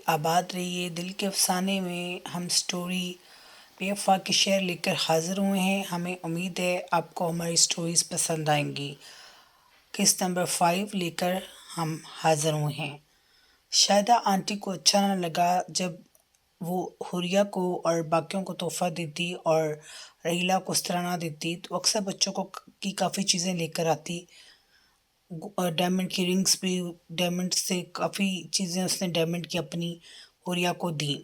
آباد رہیے دل کے افسانے میں ہم سٹوری بے وفا کے شعر لے کر حاضر ہوئے ہیں. ہمیں امید ہے آپ کو ہماری سٹوریز پسند آئیں گی. قسط نمبر 5 لے کر ہم حاضر ہوئے ہیں. شاہدہ آنٹی کو اچھا نہ لگا جب وہ حوریہ کو اور باقیوں کو تحفہ دیتی اور رحیلہ کو اس طرح نہ دیتی. تو اکثر بچوں کو کی کافی چیزیں لے کر آتی. ڈائمنڈ کی رنگز بھی، ڈائمنڈ سے کافی چیزیں اس نے ڈائمنڈ کی اپنی حوریہ کو دی.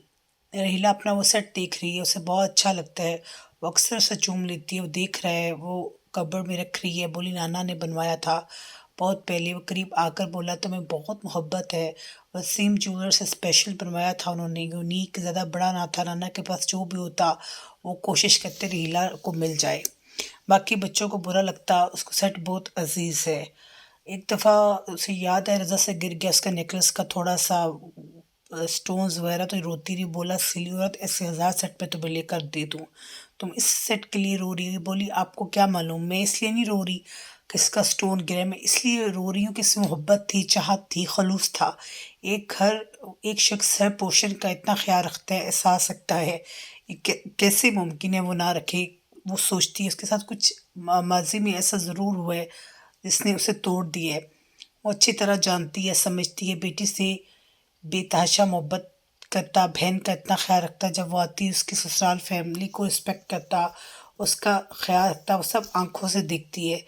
رحیلہ اپنا وہ سیٹ دیکھ رہی ہے، اسے بہت اچھا لگتا ہے. وہ اکثر اسے چوم لیتی ہے. وہ دیکھ رہا ہے، وہ کبر میں رکھ رہی ہے. بولی نانا نے بنوایا تھا بہت پہلے. وہ قریب آ کر بولا تمہیں بہت محبت ہے. وسیم جیولر سے اسپیشل بنوایا تھا انہوں نے، یونیک، زیادہ بڑا نہ تھا. نانا کے پاس جو بھی ہوتا وہ کوشش کرتے رحیلہ کو مل جائے. باقی بچوں کو برا لگتا، اس کو سیٹ بہت عزیز ہے. ایک دفعہ اسے یاد ہے رضا سے گر گیا اس کا نیکلس کا تھوڑا سا سٹونز وغیرہ، تو روتی رہی. بولا سلی عورت، ایسے 1000 سیٹ پہ تمہیں لے کر دے دوں، تم اس سیٹ کے لیے رو رہی ہو. بولی آپ کو کیا معلوم، میں اس لیے نہیں رو رہی کہ اس کا سٹون گرے، میں اس لیے رو رہی ہوں کہ اس میں محبت تھی، چاہت تھی، خلوص تھا. ایک شخص ہر پورشن کا اتنا خیال رکھتا ہے، احساس رکھتا ہے، کیسے ممکن ہے وہ نہ رکھے. وہ سوچتی ہے اس کے ساتھ کچھ ماضی میں ایسا ضرور ہوا ہے جس نے اسے توڑ دیا ہے. وہ اچھی طرح جانتی ہے، سمجھتی ہے. بیٹی سے بے تحاشا محبت کرتا، بہن کا اتنا خیال رکھتا. جب وہ آتی اس کی سسرال فیملی کو رسپیکٹ کرتا، اس کا خیال رکھتا. وہ سب آنکھوں سے دیکھتی ہے.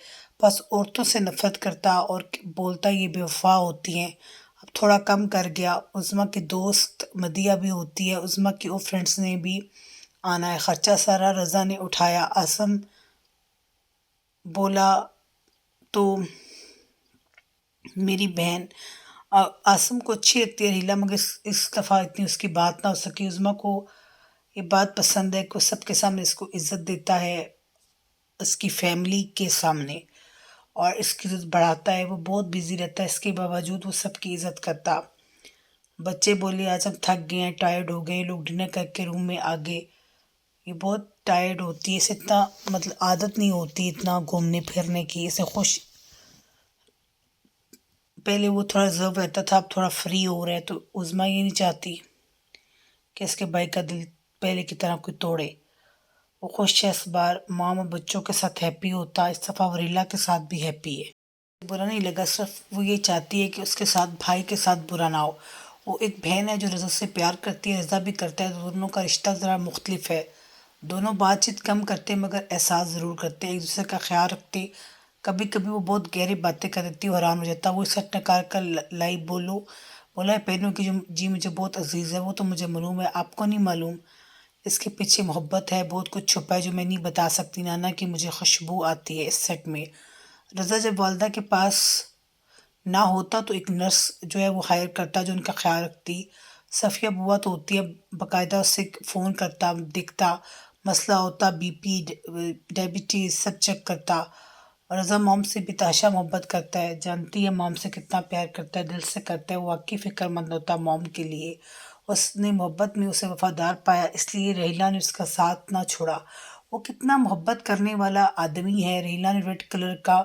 بس عورتوں سے نفرت کرتا اور بولتا یہ بے وفا ہوتی ہیں. اب تھوڑا کم کر گیا. عظمیٰ کی دوست مدیہ بھی ہوتی ہے. عظمیٰ کی وہ فرینڈس نے بھی آنا ہے. خرچہ سارا رضا نے اٹھایا. عاصم بولا تو میری بہن عاصم کو اچھی لگتی ہے رحیلہ، مگر اس دفعہ اتنی اس کی بات نہ ہو سکی. عظمیٰ کو یہ بات پسند ہے کہ وہ سب کے سامنے اس کو عزت دیتا ہے، اس کی فیملی کے سامنے، اور اس کی عزت بڑھاتا ہے. وہ بہت بیزی رہتا ہے، اس کے باوجود وہ سب کی عزت کرتا. بچے بولے آج ہم تھک گئے ہیں، ٹائرڈ ہو گئے. لوگ ڈنر کر کے روم میں آ گئے. یہ بہت ٹائرڈ ہوتی ہے، اسے اتنا عادت نہیں ہوتی اتنا گھومنے پھرنے کی. اسے خوش، پہلے وہ تھوڑا ریزرو رہتا تھا، اب تھوڑا فری ہو رہا ہے. تو عظمیٰ یہ نہیں چاہتی کہ اس کے بھائی کا دل پہلے کی طرح کوئی توڑے. وہ خوش ہے اس بار، ماں اور بچوں کے ساتھ ہیپی ہوتا. اس دفعہ وہ رحیلہ کے ساتھ بھی ہیپی ہے. برا نہیں لگا، صرف وہ یہ چاہتی ہے کہ اس کے ساتھ بھائی کے ساتھ برا نہ ہو. وہ ایک بہن ہے جو رضا سے پیار کرتی ہے، رضا بھی کرتا ہے. دونوں کا رشتہ ذرا مختلف ہے. دونوں بات چیت کم کرتے مگر احساس ضرور کرتے، ایک دوسرے کا خیال رکھتے. کبھی کبھی وہ بہت گہری باتیں کر دیتی، وہ حیران ہو جاتا. وہ سٹ نکال کر لائی. بولا ہے پہنوں کی جی مجھے بہت عزیز ہے. وہ تو مجھے معلوم ہے، آپ کو نہیں معلوم. اس کے پیچھے محبت ہے، بہت کچھ چھپا ہے جو میں نہیں بتا سکتی. نانا کی مجھے خوشبو آتی ہے اس سیٹ میں. رضا جب والدہ کے پاس نہ ہوتا تو ایک نرس جو ہے وہ ہائر کرتا جو ان کا خیال رکھتی. صفیہ بوا تو ہوتی ہے، باقاعدہ اس سے فون کرتا، دیکھتا، مسئلہ ہوتا، بی پی، ڈائبٹیز سب چیک کرتا. رضا موم سے بھی تحاشا محبت کرتا ہے، جانتی ہے موم سے کتنا پیار کرتا ہے، دل سے کرتا ہے. وہ واقعی فکر مند ہوتا موم کے لیے. اس نے محبت میں اسے وفادار پایا، اس لیے رحیلہ نے اس کا ساتھ نہ چھوڑا. وہ کتنا محبت کرنے والا آدمی ہے. رحیلہ نے ریڈ کلر کا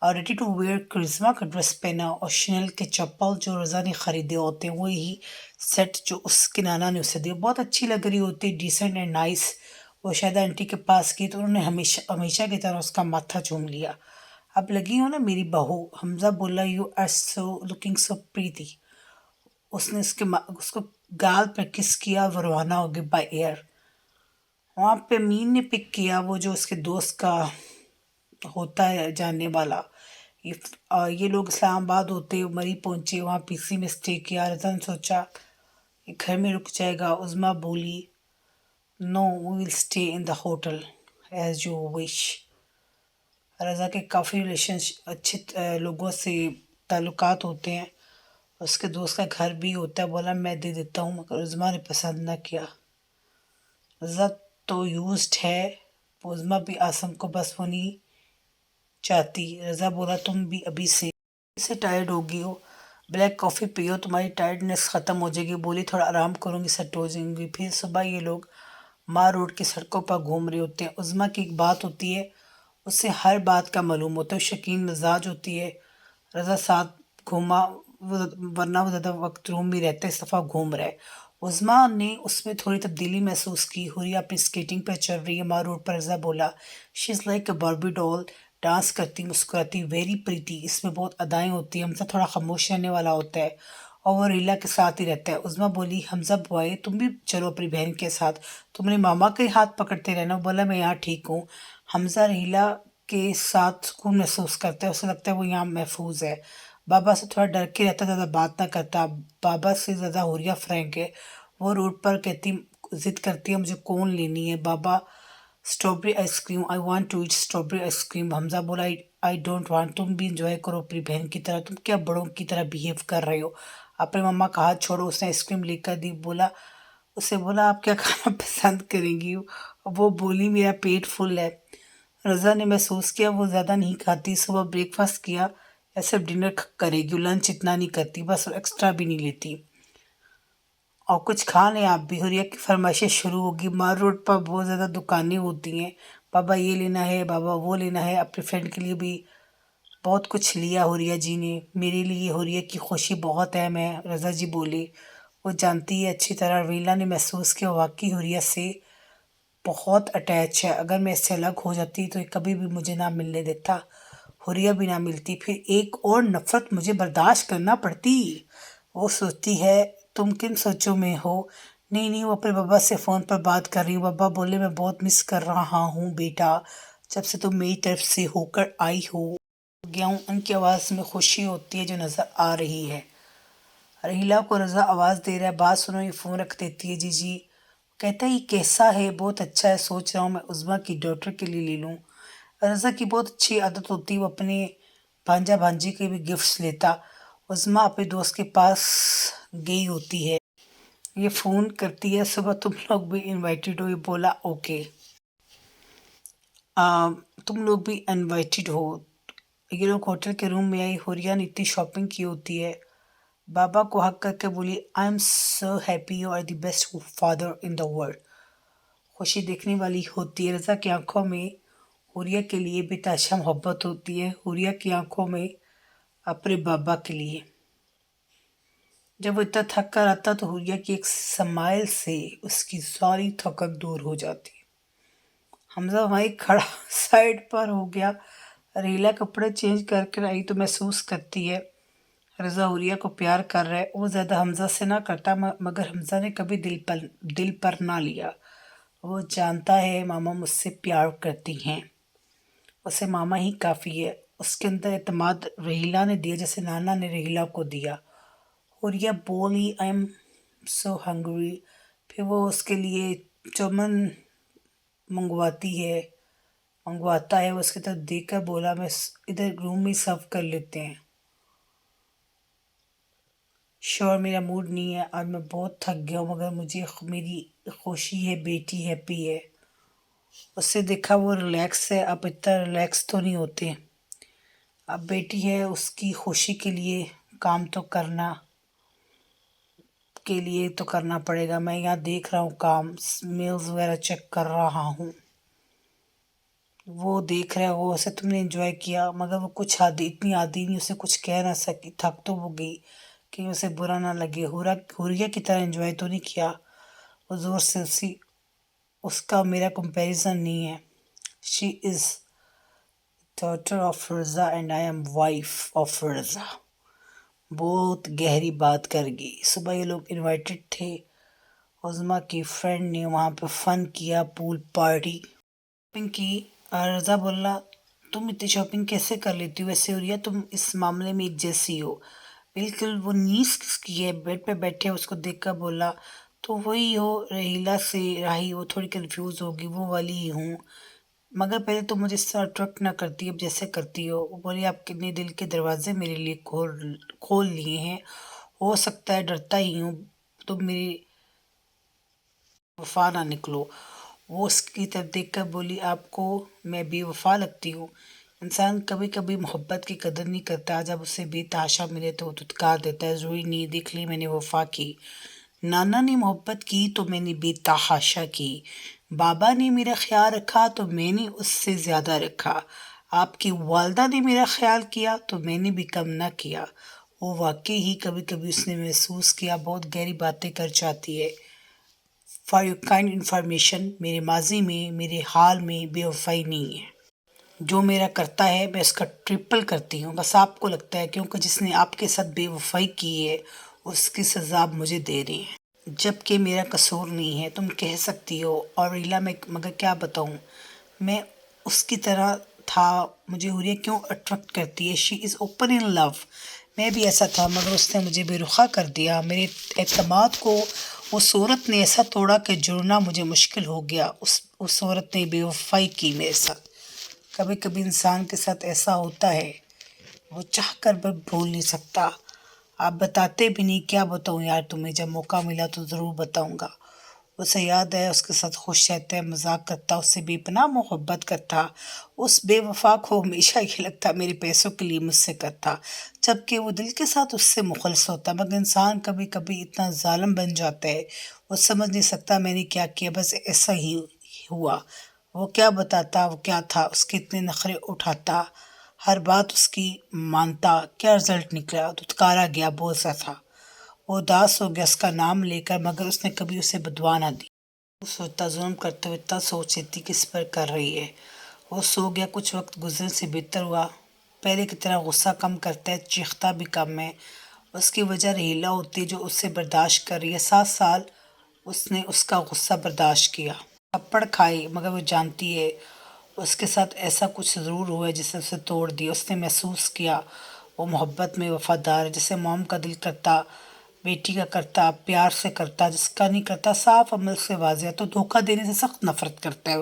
ریڈی ٹو ویئر کرزما کا ڈریس پہنا اور شنل کے چپل جو رضا نے خریدے ہوتے ہیں، وہی سیٹ جو اس کے نانا نے اسے دیا. بہت اچھی لگ رہی ہوتی، ڈیسنٹ اینڈ نائس. وہ شاہدہ آنٹی کے پاس گئی تو انہوں نے ہمیشہ کی طرح اس کا ماتھا چوم لیا. اب لگی ہو نا میری بہو. حمزہ بولا you are so looking so pretty. اس نے اس کو گال پہ کس کیا، وہ روانہ ہو گئی بائی ایئر. وہاں پہ مین نے پک کیا، وہ جو اس کے دوست کا ہوتا ہے جاننے والا. یہ لوگ اسلام آباد ہوتے، مری پہنچے، وہاں پی سی میں اسٹے کیا. رضا نے سوچا یہ گھر میں رک جائے گا. عظمیٰ بولی no we will stay in the hotel as you wish. Raza کے کافی اچھے لوگوں سے تعلقات ہوتے ہیں، اس کے دوست کا گھر بھی ہوتا ہے. بولا میں دے دیتا ہوں، مگر عظمیٰ نے پسند نہ کیا. رضا تو یوزڈ ہے. عظمیٰ بھی عاصم کو بس وہ نہیں چاہتی. رضا بولا تم بھی ابھی سے ٹائرڈ ہو گئی ہو، بلیک کافی پیو، تمہاری ٹائرڈنیس ختم ہو جائے گی. بولی تھوڑا آرام کروں گی، سیٹ ہو جائیں گی. پھر صبح یہ لوگ ماں روڈ کی سڑکوں پر گھوم رہے ہوتے ہیں. عظمیٰ کی ایک بات ہوتی ہے، اس سے ہر بات کا معلوم ہوتا ہے، شکین مزاج ہوتی ہے. رضا ساتھ گھوما ورنہ وہ زیادہ وقت روم میں رہتا ہے، اس دفعہ گھوم رہا ہے۔ عظمیٰ نے اس میں تھوڑی تبدیلی محسوس کی۔ حوریہ اپنی اسکیٹنگ پر چل رہی ہے، ماں روڈ پر۔ رضا بولا شی از لائک اے باربی ڈال، ڈانس کرتی مسکراتی، ویری پریٹی۔ اس میں بہت ادائیں ہوتی ہیں۔ حمزہ تھوڑا خاموش رہنے والا ہوتا ہے اور وہ ریلا کے ساتھ ہی رہتا ہے۔ عظمیٰ بولی حمزہ بوائے تم بھی چلو اپنی بہن کے ساتھ، تم نے ماما کے ہاتھ پکڑتے رہنا۔ وہ بولا میں یہاں ٹھیک ہوں۔ حمزہ ریلا کے ساتھ سکون محسوس کرتا ہے، اسے لگتا ہے وہ یہاں محفوظ ہے۔ بابا سے تھوڑا ڈر کے رہتا، زیادہ بات نہ کرتا۔ بابا سے زیادہ حوریہ فرینک ہے۔ وہ روڈ پر کہتی ضد کرتی ہے مجھے کون لینی ہے۔ بابا strawberry ice cream, I want to eat strawberry ice cream. Hamza بولا آئی ڈونٹ وانٹ، تم بھی انجوائے کرو اپنی بہن کی طرح، تم کیا بڑوں کی طرح بیہیو کر رہے ہو۔ اپنے ماما کا ہاتھ چھوڑو۔ اس نے آئس کریم لے کر دی۔ اسے بولا آپ کیا کھانا پسند کریں گی؟ وہ بولی میرا پیٹ فل ہے۔ رضا نے محسوس کیا وہ زیادہ نہیں کھاتی، صبح بریک فاسٹ کیا یا صرف ڈنر کرے گی، لنچ اتنا نہیں کرتی، بس ایکسٹرا بھی نہیں لیتی۔ اور کچھ کھا لیں آپ بھی۔ حوریہ کی فرمائشیں شروع ہوگی۔ مار روڈ پر بہت زیادہ دکانیں ہوتی ہیں، بابا یہ لینا ہے، بابا وہ لینا ہے۔ اپنے فرینڈ کے لیے بھی بہت کچھ لیا حوریہ جی نے۔ میرے لیے حوریہ کی خوشی بہت ہے میں، رضا جی بولے۔ وہ جانتی ہے اچھی طرح۔ ریلا نے محسوس کیا واقعی حوریہ سے بہت اٹیچ ہے، اگر میں اس سے الگ ہو جاتی تو یہ کبھی بھی مجھے نہ ملنے دیتا، حوریہ بھی نہ ملتی، پھر ایک اور نفرت مجھے برداشت کرنا پڑتی۔ وہ سوچتی ہے تم کن سوچوں میں ہو؟ نہیں وہ اپنے بابا سے فون پر بات کر رہی ہوں۔ بابا بولے میں بہت مس کر رہا ہوں بیٹا، جب سے تم میری طرف سے ہو کر آئی ہو گیا ہوں۔ ان کی آواز میں خوشی ہوتی ہے جو نظر آ رہی ہے۔ ریلا کو رضا آواز دے رہا ہے، بات سنو، یہ فون رکھ دیتی ہے۔ جی کہتا ہے یہ کیسا ہے؟ بہت اچھا ہے، سوچ رہا ہوں میں عظمیٰ کی ڈاٹر کے لیے لے لوں۔ رضا کی بہت اچھی عادت ہوتی، وہ اپنے بھانجا بھانجی کے بھی گفٹس لیتا۔ عظمیٰ اپنے دوست کے پاس گئی ہوتی ہے، یہ فون کرتی ہے صبح تم لوگ بھی انوائٹڈ ہو؟ یہ بولا اوکے، تم لوگ بھی انوائٹڈ ہو۔ یہ لوگ ہوٹل کے روم میں آئی۔ حوریہ نے اتنی شاپنگ کی ہوتی ہے۔ بابا کو حق کر کے بولی I am so happy, you are the best father in the world. خوشی دیکھنے والی ہوتی ہے۔ رضا کی آنکھوں میں حوریہ کے لیے بے تحاشا محبت ہوتی ہے، حوریہ کی آنکھوں میں اپنے بابا کے لیے۔ جب وہ اتنا تھک کر آتا تو حوریہ کی ایک سمائل سے اس کی ساری تھکن دور ہو جاتی۔ حمزہ وہیں کھڑا سائڈ پر ہو گیا۔ ریلا کپڑے چینج کر کے آئی تو محسوس کرتی ہے رضا حوریہ کو پیار کر رہا ہے۔ وہ زیادہ حمزہ سے نہ کرتا، مگر حمزہ نے کبھی دل پر نہ لیا۔ وہ جانتا ہے ماما مجھ سے پیار کرتی ہیں، اسے ماما ہی کافی ہے۔ اس کے اندر اعتماد ریلا نے دیا جیسے نانا نے ریلا کو دیا۔ حوریہ بولی آئی ایم سو ہنگری، پھر وہ اس کے لیے چومن منگواتا ہے۔ وہ اس کی طرف دیکھ کر بولا میں ادھر روم میں سرو کر لیتے ہیں۔ شور میرا موڈ نہیں ہے آج، میں بہت تھک گیا ہوں، مگر مجھے میری خوشی ہے، بیٹی ہیپی ہے۔ اس سے دیکھا وہ ریلیکس ہے، اب اتنا ریلیکس تو نہیں ہوتے، اب بیٹی ہے، اس کی خوشی کے لیے کام تو کرنا پڑے گا۔ میں یہاں دیکھ رہا ہوں کام، میلز وغیرہ چیک کر رہا ہوں۔ وہ دیکھ رہا ہے وہ اسے تم نے انجوائے کیا، مگر وہ کچھ اتنی عادی نہیں، اسے کچھ کہہ نہ سکی، تھک تو وہ گئی کہ اسے برا نہ لگے۔ حوریہ کی طرح انجوائے تو نہیں کیا، وہ زور سے اس کا میرا کمپیریزن نہیں ہے۔ She is daughter of Raza and I am wife of Raza. بہت گہری بات کر گئی۔ صبح یہ لوگ انوائٹڈ تھے، عظمیٰ کی فرینڈ نے وہاں پہ فن کیا، پول پارٹی شاپنگ کی۔ رضا بولا تم اتنی شاپنگ کیسے کر لیتی ہو؟ ویسے حوریہ تم اس معاملے میں ایک جیسی ہو۔ بالکل۔ وہ نیس کس کی ہے؟ بیڈ پہ بیٹھے اس کو دیکھ کر بولا تو وہی ہو، ریلا سے راہی۔ وہ تھوڑی کنفیوز ہوگی، وہ والی ہی ہوں، مگر پہلے تو مجھے اس طرح اٹریکٹ نہ کرتی، اب جیسے کرتی ہو۔ وہ بولی آپ کتنے دل کے دروازے میرے لیے کھول لیے ہیں، ہو سکتا ہے ڈرتا ہی ہوں تم میری وفا نہ نکلو۔ وہ اس کی طرف دیکھ کر بولی آپ کو میں بے وفا لگتی ہوں؟ انسان کبھی کبھی محبت کی قدر نہیں کرتا، جب اسے بے تحاشا ملے تو وہ دھتکار دیتا ہے۔ ضروری نہیں دیکھ لی میں نے وفا کی، نانا نے محبت کی تو میں نے بے تحاشا کی، بابا نے میرا خیال رکھا تو میں نے اس سے زیادہ رکھا، آپ کی والدہ نے میرا خیال کیا تو میں نے بھی کم نہ کیا۔ وہ واقعی ہی کبھی کبھی اس نے محسوس کیا بہت گہری باتیں کر جاتی ہے۔ فار یور کائنڈ انفارمیشن، میرے ماضی میں میرے حال میں بے وفائی نہیں ہے۔ جو میرا کرتا ہے میں اس کا ٹرپل کرتی ہوں، بس آپ کو لگتا ہے کیونکہ جس نے آپ کے ساتھ بے وفائی کی ہے اس کی سزا آپ مجھے دے رہی ہیں، جبکہ میرا قصور نہیں ہے۔ تم کہہ سکتی ہو اور ریلا میں مگر کیا بتاؤں، میں اس کی طرح تھا۔ مجھے حوریہ کیوں اٹریکٹ کرتی ہے؟ شی از اوپن ان لو۔ میں بھی ایسا تھا مگر اس نے مجھے بے رخا کر دیا۔ میرے اعتماد کو اس عورت نے ایسا توڑا کہ جڑنا مجھے مشکل ہو گیا۔ اس عورت نے بے وفائی کی میرے ساتھ۔ کبھی کبھی انسان کے ساتھ ایسا ہوتا ہے، وہ چاہ کر بھی بھول نہیں سکتا۔ آپ بتاتے بھی نہیں، کیا بتاؤں یار تمہیں، جب موقع ملا تو ضرور بتاؤں گا۔ اسے یاد ہے اس کے ساتھ خوش رہتا ہے، مذاق کرتا، اس سے بے پناہ محبت کرتا۔ اس بے وفا کو ہمیشہ یہ لگتا میرے پیسوں کے لیے مجھ سے کرتا، جبکہ وہ دل کے ساتھ اس سے مخلص ہوتا۔ مگر انسان کبھی کبھی اتنا ظالم بن جاتا ہے، وہ سمجھ نہیں سکتا میں نے کیا کیا، بس ایسا ہی ہوا۔ وہ کیا بتاتا، وہ کیا تھا، اس کے اتنے نخرے اٹھاتا، ہر بات اس کی مانتا، کیا رزلٹ نکلا، دھتکارا گیا، بہت سا تھا۔ وہ اداس ہو گیا اس کا نام لے کر، مگر اس نے کبھی اسے بدوا نہ دی۔ وہ سوچتا ظلم کرتے ہوئے اتنا سوچ لیتی کس پر کر رہی ہے۔ وہ سو گیا، کچھ وقت گزرنے سے بہتر ہوا۔ پہلے کی طرح غصہ کم کرتا ہے، چیختا بھی کم ہے۔ اس کی وجہ ریلا ہوتی ہے جو اس سے برداشت کر رہی ہے۔ 7 سال اس نے اس کا غصہ برداشت کیا، تھپڑ کھائے، مگر وہ جانتی ہے اس کے ساتھ ایسا کچھ ضرور ہوا ہے جس نے اسے توڑ دیا۔ اس نے محسوس کیا وہ محبت میں وفادار ہے، جسے موم کا دل کرتا، بیٹی کا کرتا، پیار سے کرتا، جس کا نہیں کرتا، صاف عمل سے واضح۔ تو دھوکہ دینے سے سخت نفرت کرتا ہے،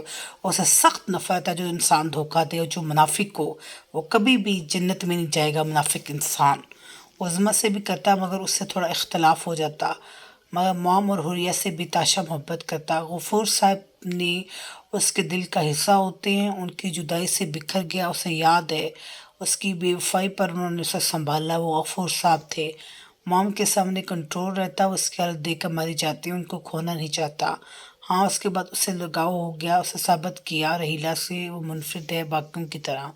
اسے سخت نفرت ہے جو انسان دھوکہ دے اور جو منافق ہو، وہ کبھی بھی جنت میں نہیں جائے گا منافق انسان۔ عظمیٰ سے بھی کرتا مگر اس سے تھوڑا اختلاف ہو جاتا، مگر موم اور حوریہ سے بھی تاشا محبت کرتا۔ غفور صاحب نے اس کے دل کا حصہ ہوتے ہیں، ان کی جدائی سے بکھر گیا۔ اسے یاد ہے اس کی بے وفائی پر انہوں نے اسے سنبھالا، وہ غفور صاحب تھے۔ موم کے سامنے کنٹرول رہتا، وہ اس کی حالت دیکھ کر ماری جاتی، ان کو کھونا نہیں چاہتا۔ ہاں اس کے بعد اسے لگاؤ ہو گیا، اسے ثابت کیا رحیلہ سے وہ منفرد ہے باقیوں کی طرح۔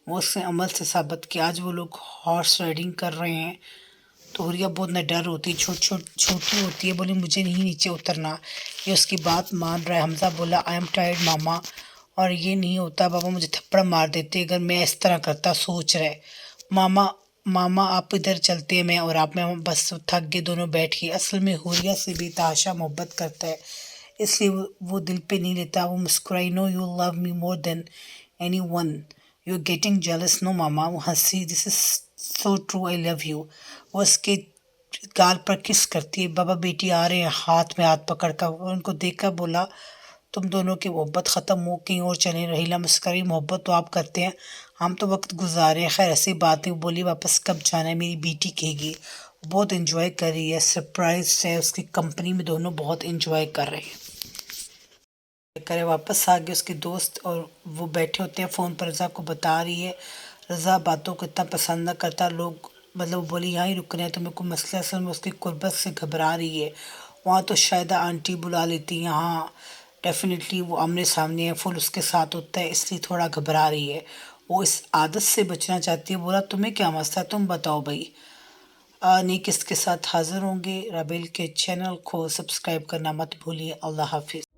وہ اس نے عمل سے ثابت کیا۔ آج وہ لوگ ہارس رائڈنگ کر رہے ہیں تو حوریہ بہت نڈر ہوتی، چھوٹی ہوتی ہے، بولی مجھے نہیں نیچے اترنا۔ یہ اس کی بات مان رہا ہے۔ حمزہ بولا آئی ایم ٹائرڈ ماما، اور یہ نہیں ہوتا بابا مجھے تھپڑ مار دیتے اگر میں اس طرح کرتا۔ سوچ رہے ماما آپ ادھر چلتے ہیں، میں اور آپ میں بس تھک گئے، دونوں بیٹھ گئے۔ اصل میں حوریہ سے بھی تحاشا محبت کرتا ہے، اس لیے وہ دل پہ نہیں لیتا۔ وہ مسکرائی، no you love me more than anyone, you getting jealous, no mama. وہ ہنسی، دس از so true, I love you. وہ اس کے گال پر کس کرتی ہے۔ بابا بیٹی آ رہے ہیں ہاتھ میں ہاتھ پکڑ کر، ان کو دیکھ کر بولا تم دونوں کی محبت ختم ہو، کہیں اور چلیں۔ رحیلہ مسکرائی، محبت تو آپ کرتے ہیں، ہم تو وقت گزارے ہیں، خیر ایسی بات نہیں۔ بولی واپس کب جانا ہے، میری بیٹی کہے گی۔ بہت انجوائے کر رہی ہے، سرپرائز ہے، اس کی کمپنی میں دونوں بہت انجوائے کر رہے ہیں۔ کرے واپس آ گئے اس کے دوست اور وہ بیٹھے ہوتے ہیں فون پر، رضا کو بتا رہی ہے۔ رضا باتوں کو اتنا پسند نہ کرتا، لوگ وہ بولی یہاں ہی رکنے ہیں، تمہیں کوئی مسئلہ؟ اصل میں اس کی قربت سے گھبرا رہی ہے۔ وہاں تو شاید آنٹی بلا لیتی، یہاں ڈیفینیٹلی وہ آمنے سامنے ہے، فل اس کے ساتھ ہوتا ہے، اس لیے تھوڑا گھبرا رہی ہے۔ وہ اس عادت سے بچنا چاہتی ہے۔ بولا تمہیں کیا مسئلہ ہے، تم بتاؤ بھائی۔ نیک اس کے ساتھ حاضر ہوں گے۔ رابل کے چینل کو سبسکرائب کرنا مت بھولیے۔ اللہ حافظ۔